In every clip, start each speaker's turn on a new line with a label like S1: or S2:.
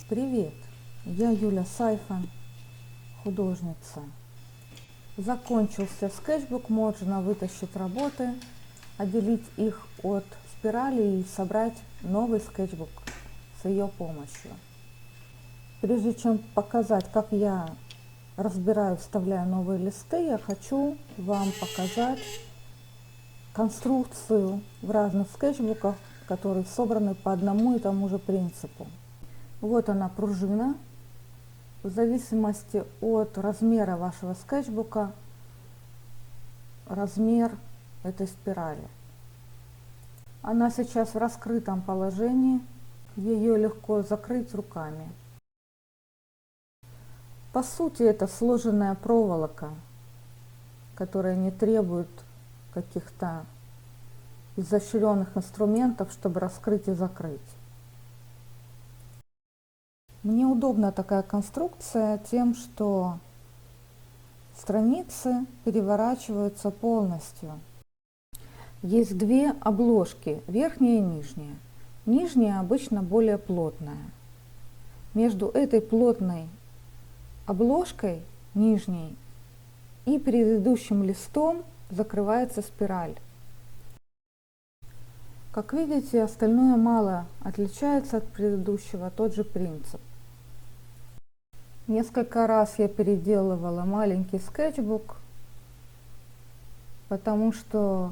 S1: Привет! Я Юля Сайфа, художница. Закончился скетчбук, можно вытащить работы, отделить их от спирали и собрать новый скетчбук с ее помощью. Прежде чем показать, как я разбираю, вставляю новые листы, я хочу вам показать конструкцию в разных скетчбуках, которые собраны по одному и тому же принципу. Вот она, пружина. В зависимости от размера вашего скетчбука, размер этой спирали. Она сейчас в раскрытом положении, ее легко закрыть руками. По сути, это сложенная проволока, которая не требует каких-то изощренных инструментов, чтобы раскрыть и закрыть. Мне удобна такая конструкция тем, что страницы переворачиваются полностью. Есть две обложки, верхняя и нижняя. Нижняя обычно более плотная. Между этой плотной обложкой, нижней, и предыдущим листом закрывается спираль. Как видите, остальное мало отличается от предыдущего, тот же принцип. Несколько раз я переделывала маленький скетчбук, потому что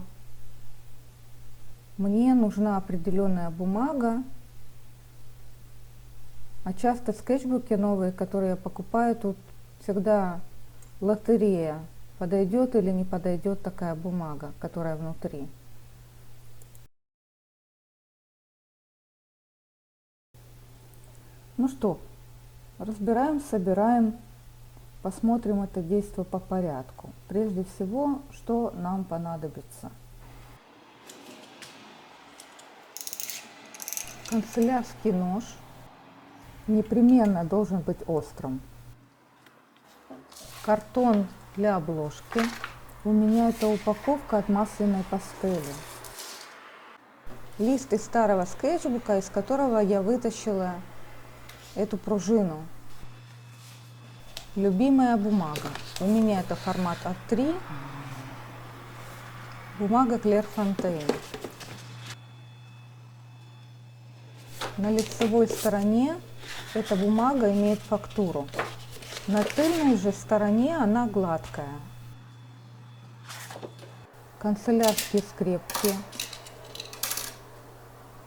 S1: мне нужна определенная бумага, а часто скетчбуки новые, которые я покупаю, тут всегда лотерея, подойдет или не подойдет такая бумага, которая внутри. Ну что, разбираем, собираем, посмотрим это действие по порядку. Прежде всего, что нам понадобится. Канцелярский нож непременно должен быть острым. Картон для обложки. У меня это упаковка от масляной пастели. Лист из старого скетчбука, из которого я вытащила эту пружину. Любимая бумага. У меня это формат А3. Бумага Клерфонтейн. На лицевой стороне эта бумага имеет фактуру. На тыльной же стороне она гладкая. Канцелярские скрепки.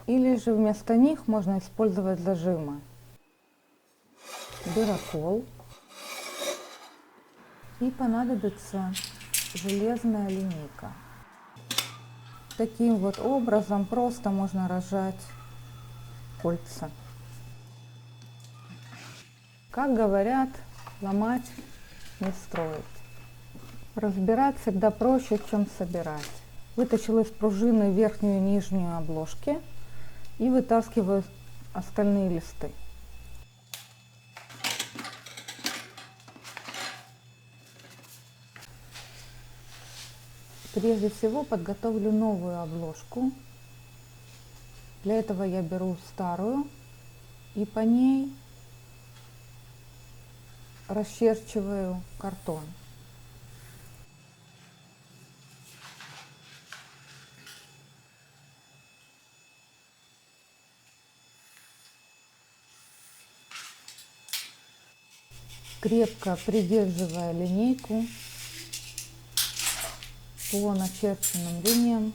S1: Или же вместо них можно использовать зажимы. Дырокол. И понадобится железная линейка. Таким вот образом просто можно разжать кольца. Как говорят, ломать не строить. Разбирать всегда проще, чем собирать. Вытащила из пружины верхнюю и нижнюю обложки и вытаскиваю остальные листы. Прежде всего подготовлю новую обложку. Для этого я беру старую и по ней расчерчиваю картон. Крепко придерживая линейку по начерченным линиям,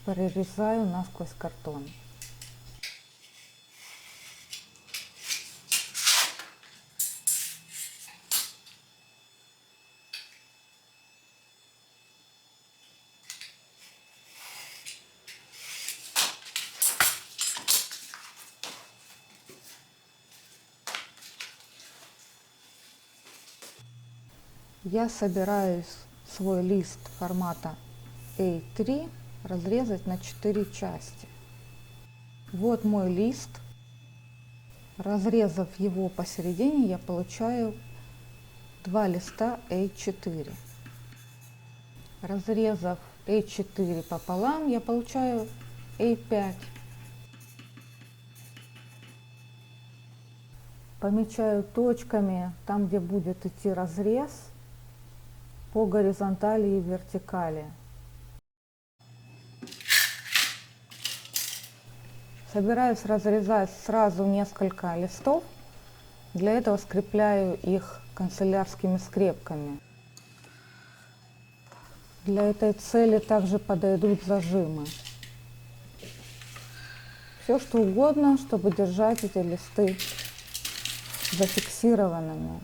S1: прорезаю насквозь картон. Я собираюсь свой лист формата A3 разрезать на 4 части. Вот мой лист. Разрезав его посередине, я получаю 2 листа A4. Разрезав A4 пополам, я получаю A5. Помечаю точками там, где будет идти разрез по горизонтали и вертикали. Собираюсь разрезать сразу несколько листов. Для этого скрепляю их канцелярскими скрепками. Для этой цели также подойдут зажимы. Все что угодно, чтобы держать эти листы зафиксированными.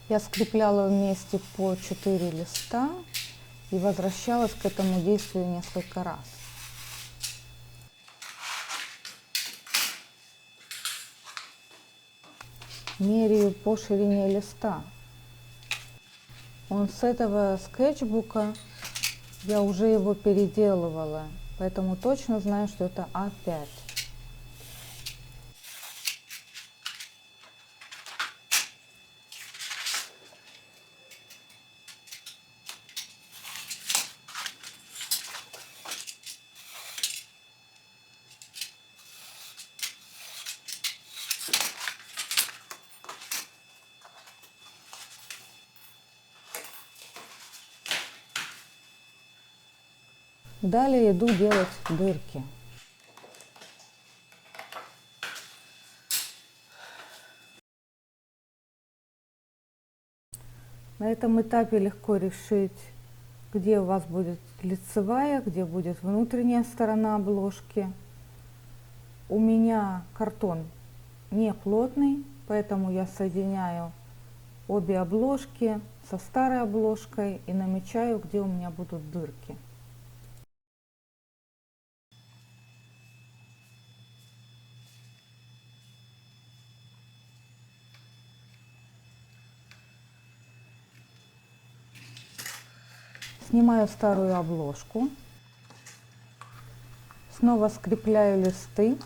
S1: Я скрепляла вместе по 4 листа и возвращалась к этому действию несколько раз. Меряю по ширине листа. Он с этого скетчбука, я уже его переделывала, поэтому точно знаю, что это А5. Далее иду делать дырки. На этом этапе легко решить, где у вас будет лицевая, где будет внутренняя сторона обложки. У меня картон не плотный, поэтому я соединяю обе обложки со старой обложкой и намечаю, где у меня будут дырки. Снимаю старую обложку, снова скрепляю листы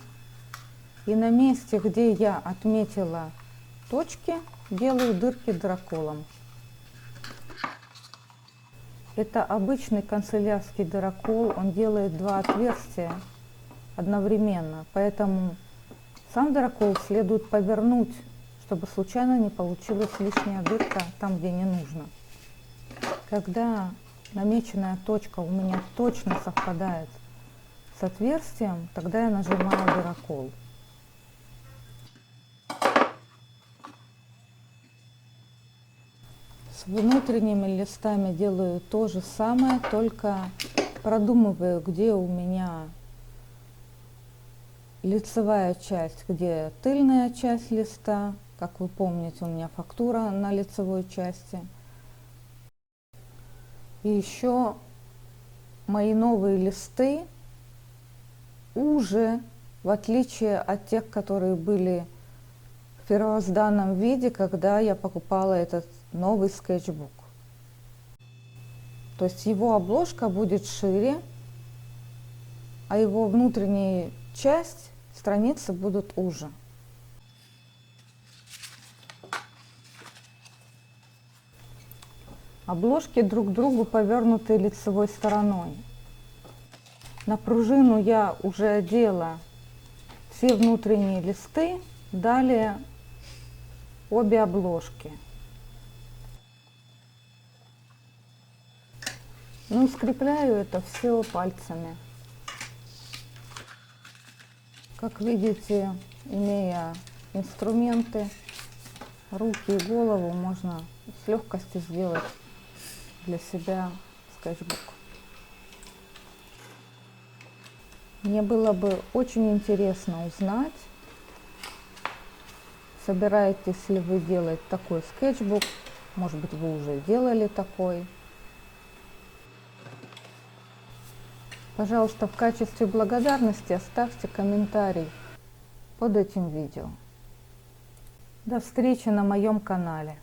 S1: и на месте, где я отметила точки, делаю дырки драколом. Это обычный канцелярский дырокол, он делает 2 отверстия одновременно, поэтому сам дырокол следует повернуть, чтобы случайно не получилась лишняя дырка там, где не нужно. Когда намеченная точка у меня точно совпадает с отверстием, тогда я нажимаю дырокол. С внутренними листами делаю то же самое, только продумываю, где у меня лицевая часть, где тыльная часть листа. Как вы помните, у меня фактура на лицевой части. И еще мои новые листы уже, в отличие от тех, которые были в первозданном виде, когда я покупала этот новый скетчбук. То есть его обложка будет шире, а его внутренняя часть, страницы будут уже. Обложки друг к другу повернуты лицевой стороной. На пружину я уже одела все внутренние листы, далее обе обложки. Ну и скрепляю это все пальцами. Как видите, имея инструменты, руки и голову, можно с легкостью сделать для себя скетчбук. Мне было бы очень интересно узнать, собираетесь ли вы делать такой скетчбук, может быть, вы уже делали такой. Пожалуйста, в качестве благодарности оставьте комментарий под этим видео. До встречи на моем канале.